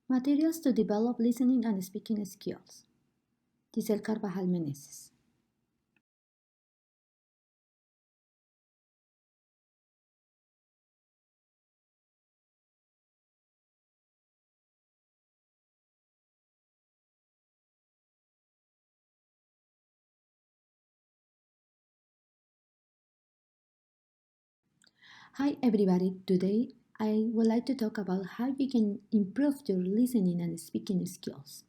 Materials to develop listening and speaking skills. Giselle Carvajal Meneses. Hi everybody, today I would like to talk about how you can improve your listening and speaking skills.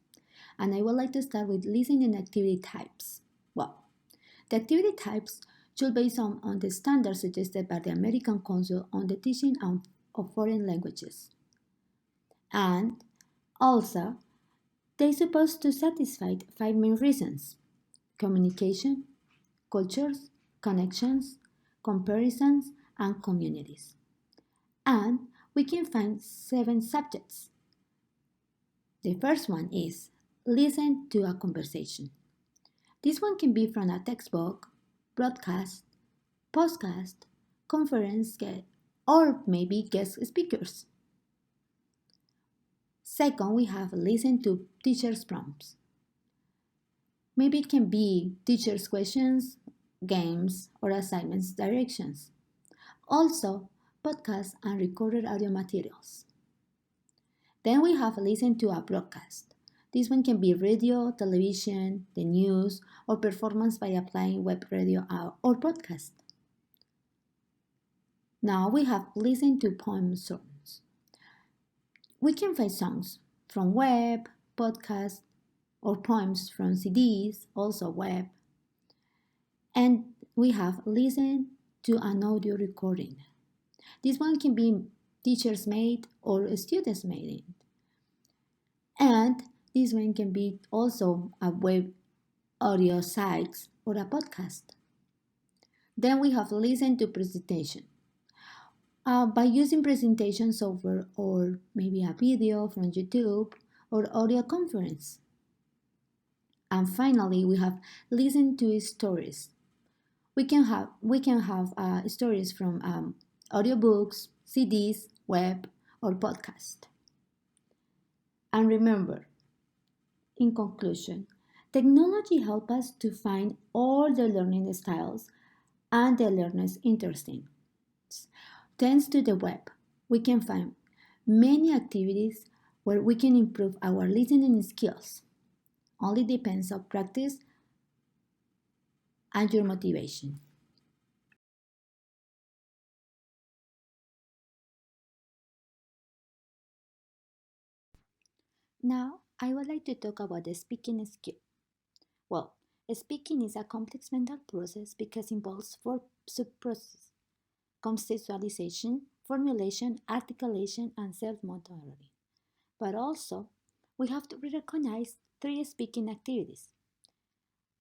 And I would like to start with listening activity types. Well, the activity types should be based on the standards suggested by the American Council on the Teaching of Foreign Languages. And also, they're supposed to satisfy five main reasons: communication, cultures, connections, comparisons, and communities. And we can find seven subjects. The first one is listen to a conversation. This one can be from a textbook, broadcast, podcast, conference, or maybe guest speakers. Second, we have listen to teachers' prompts. Maybe it can be teachers' questions, games, or assignments directions. Also, podcasts and recorded audio materials. Then we have listened to a broadcast. This one can be radio, television, the news, or performance by applying web radio or podcast. Now we have listened to poem songs. We can find songs from web, podcast, or poems from CDs, also web. And we have listened to an audio recording. This one can be teachers made or students made. And this one can be also a web audio site or a podcast. Then we have listened to presentation. By using presentation software or maybe a video from YouTube or audio conference. And finally, we have listened to stories. We can have stories from audiobooks, CDs, web, or podcast. And remember, in conclusion, technology helps us to find all the learning styles and the learners interesting. Thanks to the web, we can find many activities where we can improve our listening skills. Only depends on practice and your motivation. Now, I would like to talk about the speaking skill. Well, speaking is a complex mental process because it involves four sub-processes: conceptualization, formulation, articulation, and self-monitoring. But also, we have to recognize three speaking activities: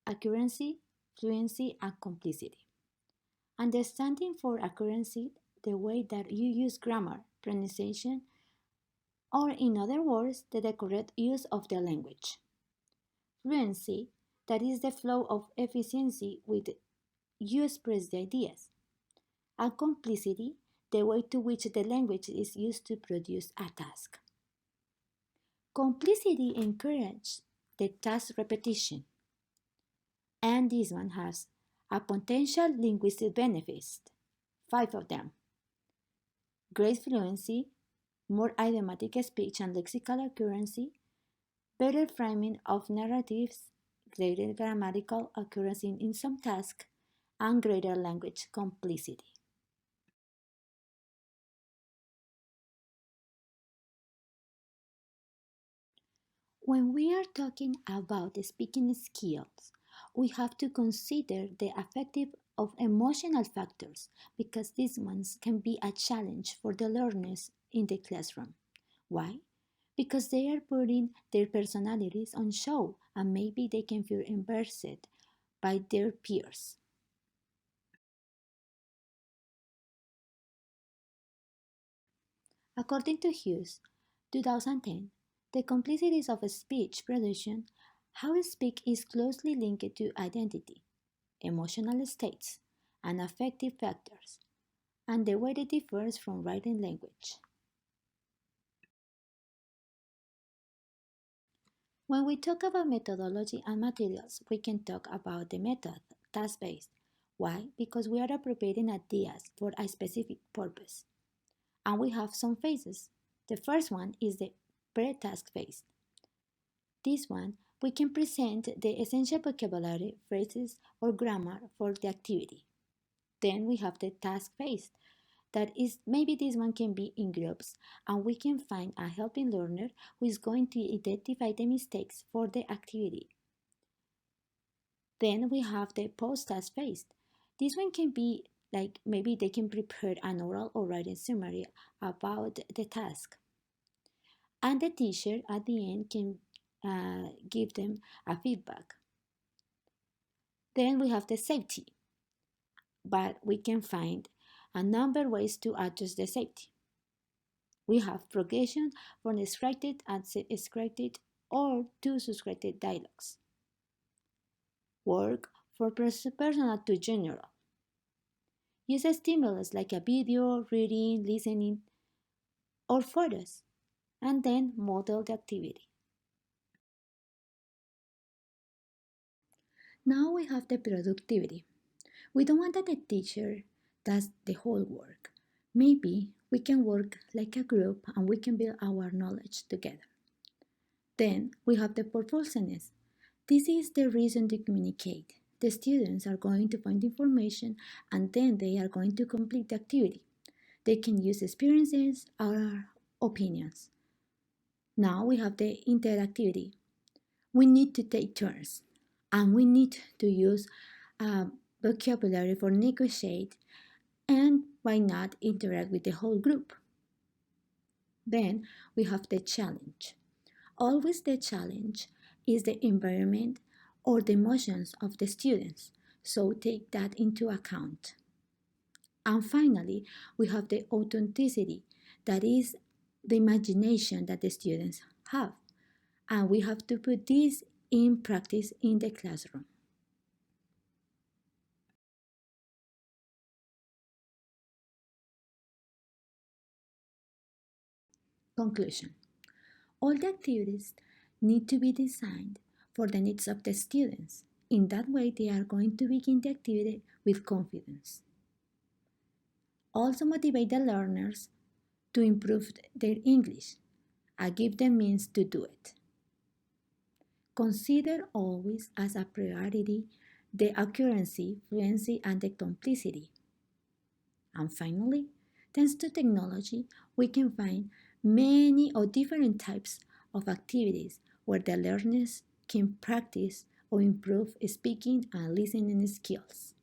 accuracy, fluency, and complicity. Understanding for accuracy, the way that you use grammar, pronunciation, or in other words, the correct use of the language. Fluency, that is the flow of efficiency with you express the ideas. And complicity, the way to which the language is used to produce a task. Complicity encourages the task repetition, and this one has a potential linguistic benefits, five of them: great fluency, more idiomatic speech and lexical accuracy, better framing of narratives, greater grammatical accuracy in some tasks, and greater language complicity. When we are talking about the speaking skills, we have to consider the affective of emotional factors because these ones can be a challenge for the learners in the classroom. Why? Because they are putting their personalities on show and maybe they can feel embarrassed by their peers. According to Hughes, 2010, the complexities of speech production, how we speak is closely linked to identity, emotional states, and affective factors, and the way it differs from writing language. When we talk about methodology and materials, we can talk about the method, task-based. Why? Because we are appropriating ideas for a specific purpose. And we have some phases. The first one is the pre-task phase. This one, we can present the essential vocabulary, phrases, or grammar for the activity. Then we have the task phase. That is, maybe this one can be in groups, and we can find a helping learner who is going to identify the mistakes for the activity. Then we have the post-task phase. This one can be like maybe they can prepare an oral or written summary about the task. And the teacher at the end can give them a feedback. Then we have the safety, but we can find a number of ways to adjust the safety. We have progression from scripted and scripted or to scripted dialogues. Work for personal to general. Use a stimulus like a video, reading, listening, or photos, and then model the activity. Now we have the productivity. We don't want that the teacher does the whole work. Maybe we can work like a group and we can build our knowledge together. Then we have the purposiveness. This is the reason to communicate. The students are going to find information and then they are going to complete the activity. They can use experiences or opinions. Now we have the interactivity. We need to take turns and we need to use vocabulary for negotiate and why not interact with the whole group. Then we have the challenge. Always the challenge is the environment or the emotions of the students, so take that into account. And finally, we have the authenticity, that is the imagination that the students have. And we have to put this in practice in the classroom. Conclusion. All the activities need to be designed for the needs of the students. In that way, they are going to begin the activity with confidence. Also motivate the learners to improve their English and give them means to do it. Consider always as a priority the accuracy, fluency, and the complicity. And finally, thanks to technology, we can find many or different types of activities where the learners can practice or improve speaking and listening skills.